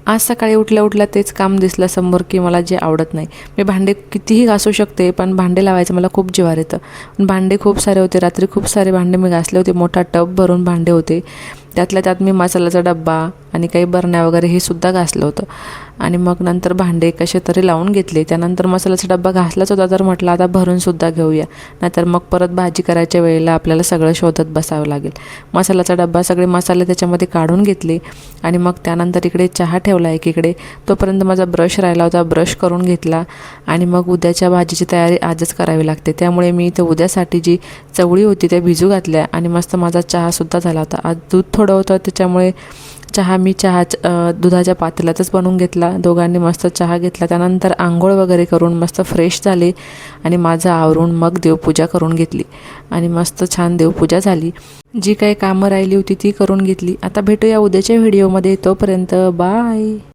आज सकाळी उठल्या उठल्या तेच काम दिसलं समोर की मला जे आवडत नाही. मी भांडे कितीही घासू शकते, पण भांडे लावायचं मला खूप जिव्हार येतं. भांडे खूप सारे होते, रात्री खूप सारे भांडे मी घासले होते. मोठा टब भरून भांडे होते. त्यातल्या त्यात मी मसाल्याचा डब्बा आणि काही बरण्या वगैरे हे सुद्धा घासलं होतं. आणि मग नंतर भांडे कसे तरी लावून घेतले. त्यानंतर मसाल्याचा डब्बा घासलाच होता, तर म्हटलं आता भरूनसुद्धा घेऊया, नाहीतर मग परत भाजी करायच्या वेळेला आपल्याला सगळं शोधत बसावं लागेल. मसाल्याचा डब्बा, सगळे मसाले त्याच्यामध्ये काढून घेतले आणि मग त्यानंतर इकडे चहा ठेवला एकीकडे. तोपर्यंत माझा ब्रश राहिला होता, ब्रश करून घेतला. आणि मग उद्याच्या भाजीची तयारी आजच करावी लागते, त्यामुळे मी इथे उद्यासाठी जी चवळी होती त्या भिजू घातल्या आणि मस्त माझा चहासुद्धा झाला होता. आज दूध थोडं होतं, त्याच्यामुळे मी दुधाच्या पातेल्यातच बनवून घेतला. दोघांनी मस्त चहा घेतला. त्यानंतर आंघोळ वगैरे करून मस्त फ्रेश झाले आणि माझं आवरून मग देवपूजा करून घेतली आणि मस्त छान देवपूजा झाली. जी काही कामं राहिली होती ती करून घेतली. आता भेटूया उद्याच्या व्हिडिओमध्ये. तोपर्यंत बाय.